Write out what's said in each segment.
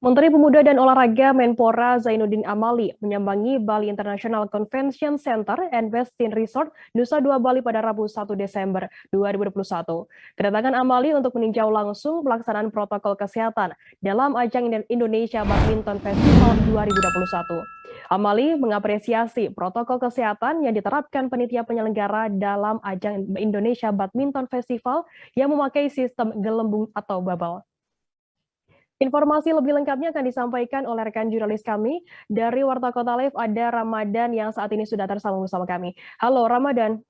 Menteri Pemuda dan Olahraga Menpora Zainuddin Amali menyambangi Bali International Convention Center and Westin Resort Nusa Dua Bali pada Rabu 1 Desember 2021. Kedatangan Amali untuk meninjau langsung pelaksanaan protokol kesehatan dalam ajang Indonesia Badminton Festival 2021. Amali mengapresiasi protokol kesehatan yang diterapkan panitia penyelenggara dalam ajang Indonesia Badminton Festival yang memakai sistem gelembung atau bubble. Informasi lebih lengkapnya akan disampaikan oleh rekan jurnalis kami dari Warta Kota Live, ada Ramadan yang saat ini sudah tersambung bersama kami. Halo Ramadan.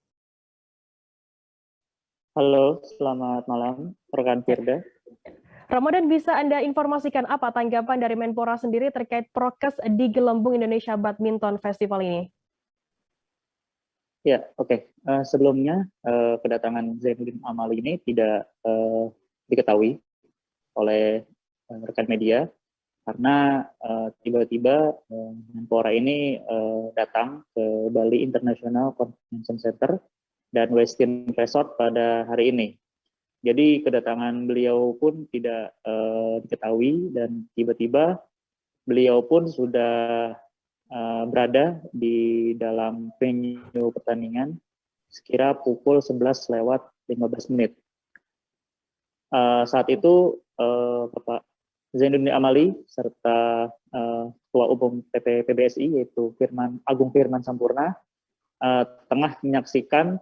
Halo, selamat malam rekan Firda. Ramadan, bisa Anda informasikan apa tanggapan dari Menpora sendiri terkait prokes di Gelembung Indonesia Badminton Festival ini? Ya, oke. Sebelumnya kedatangan Zainuddin Amali ini tidak diketahui oleh rekan media karena tiba-tiba Menpora ini datang ke Bali International Convention Center dan Westin Resort pada hari ini. Jadi kedatangan beliau pun tidak diketahui dan tiba-tiba beliau pun sudah berada di dalam venue pertandingan sekira pukul 11:15. Saat itu Bapak Zainuddin Amali serta Ketua Umum PBSI yaitu Agung Firman Sampurna tengah menyaksikan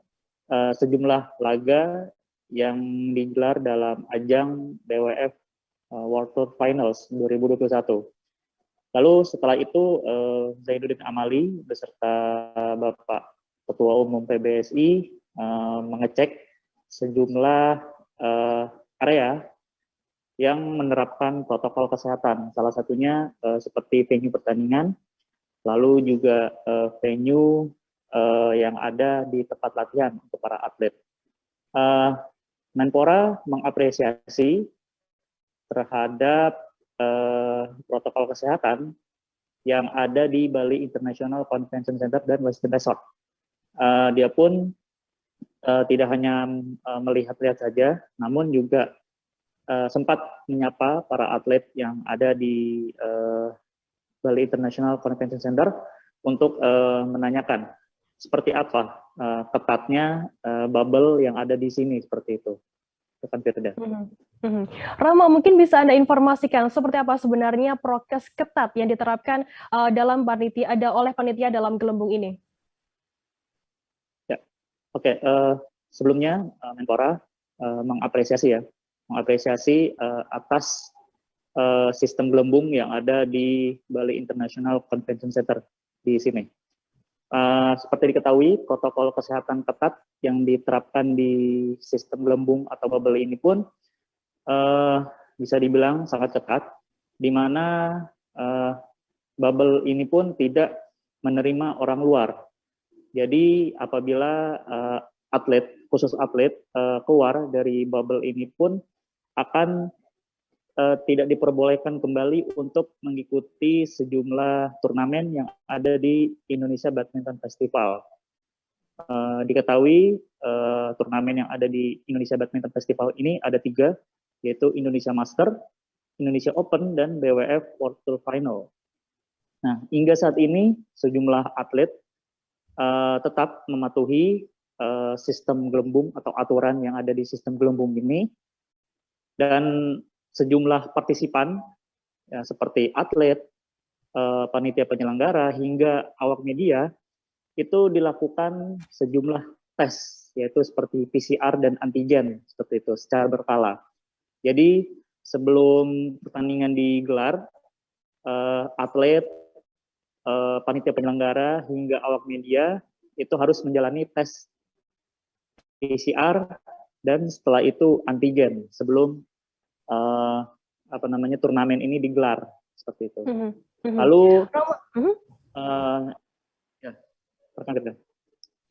sejumlah laga yang digelar dalam ajang BWF World Tour Finals 2021. Lalu setelah itu Zainuddin Amali beserta Bapak Ketua Umum PBSI mengecek sejumlah area yang menerapkan protokol kesehatan. Salah satunya seperti venue pertandingan, lalu juga venue yang ada di tempat latihan untuk para atlet. Menpora mengapresiasi terhadap protokol kesehatan yang ada di Bali International Convention Center dan Westin Resort. Dia pun tidak hanya melihat-lihat saja, namun juga sempat menyapa para atlet yang ada di Bali International Convention Center untuk menanyakan seperti apa ketatnya bubble yang ada di sini seperti itu. Rama, mungkin bisa Anda informasikan seperti apa sebenarnya prokes ketat yang diterapkan dalam oleh panitia dalam gelembung ini? Ya, oke. Sebelumnya Menpora mengapresiasi atas sistem gelembung yang ada di Bali International Convention Center di sini. Seperti diketahui, protokol kesehatan ketat yang diterapkan di sistem gelembung atau bubble ini pun bisa dibilang sangat ketat, di mana bubble ini pun tidak menerima orang luar. Jadi apabila khusus atlet keluar dari bubble ini pun akan tidak diperbolehkan kembali untuk mengikuti sejumlah turnamen yang ada di Indonesia Badminton Festival. Diketahui turnamen yang ada di Indonesia Badminton Festival ini ada 3, yaitu Indonesia Master, Indonesia Open, dan BWF World Tour Final. Nah, hingga saat ini sejumlah atlet tetap mematuhi sistem gelembung atau aturan yang ada di sistem gelembung ini, dan sejumlah partisipan ya, seperti atlet, panitia penyelenggara, hingga awak media itu dilakukan sejumlah tes, yaitu seperti PCR dan antigen seperti itu secara berkala. Jadi sebelum pertandingan digelar, atlet, panitia penyelenggara, hingga awak media itu harus menjalani tes PCR dan setelah itu antigen sebelum turnamen ini digelar seperti itu. Lalu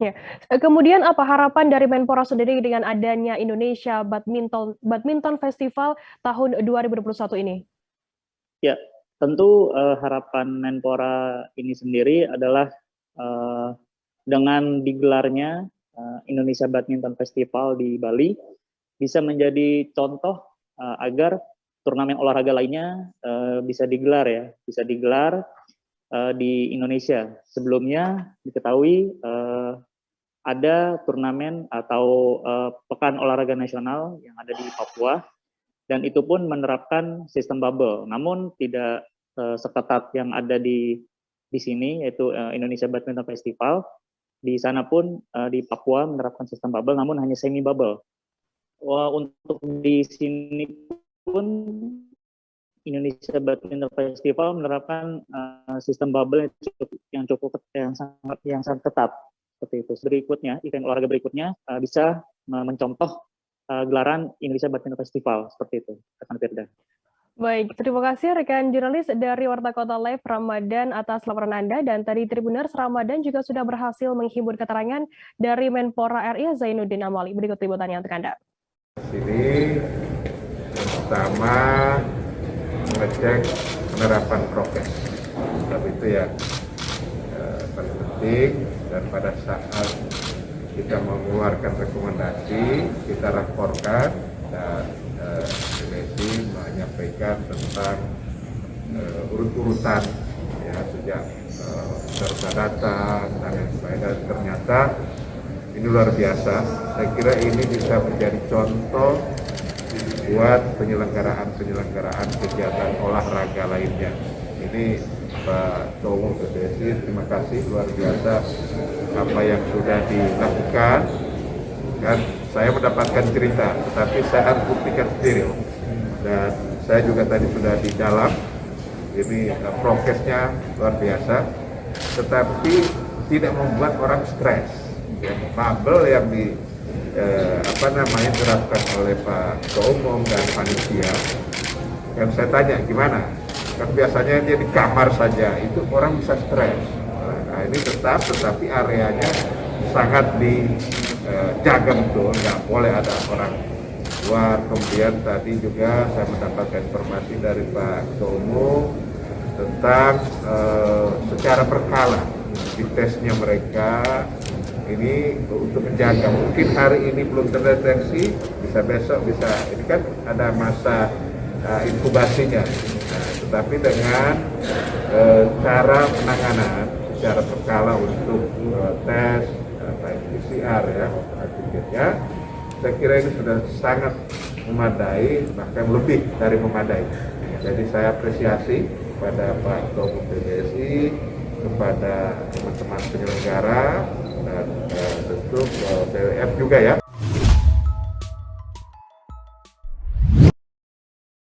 ya. Kemudian apa harapan dari Menpora sendiri dengan adanya Indonesia Badminton Festival tahun 2021 ini? Ya, tentu harapan Menpora ini sendiri adalah dengan digelarnya Indonesia Badminton Festival di Bali bisa menjadi contoh agar turnamen olahraga lainnya bisa digelar ya, bisa digelar di Indonesia. Sebelumnya diketahui ada turnamen atau pekan olahraga nasional yang ada di Papua, dan itu pun menerapkan sistem bubble, namun tidak seketat yang ada di sini, yaitu Indonesia Badminton Festival. Di sana pun di Papua menerapkan sistem bubble, namun hanya semi bubble. Untuk di sini pun Indonesia Badminton Festival menerapkan sistem bubble yang sangat ketat seperti itu. Berikutnya, event olahraga berikutnya bisa mencontoh gelaran Indonesia Badminton Festival seperti itu, rekan Firda. Baik, terima kasih rekan jurnalis dari Warta Kota Live Ramadan atas laporan Anda, dan tadi Tribuners Ramadan juga sudah berhasil menghimpun keterangan dari Menpora RI Zainuddin Amali. Berikut liputannya untuk Anda. Ini yang pertama mengecek penerapan prokes, sebab itu ya paling penting, dan pada saat kita mengeluarkan rekomendasi kita laporkan, dan PBSI menyampaikan tentang urut-urutan ya, sejak serta data dan lain sebagainya. Ternyata ini luar biasa. Saya kira ini bisa menjadi contoh buat penyelenggaraan kegiatan olahraga lainnya. Ini Pak Ketua Umum PBSI, terima kasih, luar biasa apa yang sudah dilakukan. Kan saya mendapatkan cerita, tetapi saya harus buktikan sendiri. Dan saya juga tadi sudah di dalam. Ini prokesnya luar biasa, tetapi tidak membuat orang stres. Ya, bubble yang diterapkan oleh Pak Ketua Umum dan panitia. Yang saya tanya gimana? Kan biasanya dia di kamar saja, itu orang bisa stres. Nah, ini tetapi areanya sangat dijaga betul, nggak boleh ada orang luar. Kemudian tadi juga saya mendapatkan informasi dari Pak Ketua Umum tentang secara berkala di tesnya mereka ini untuk menjaga. Mungkin hari ini belum terdeteksi, bisa besok, bisa, ini kan ada masa inkubasinya. Nah, tetapi dengan cara penanganan secara berkala untuk tes PCR ya, antigennya, saya kira ini sudah sangat memadai, bahkan lebih dari memadai. Jadi saya apresiasi kepada Pak Ketua Umum PBSI, kepada teman-teman penyelenggara, dan tentu BWF juga ya.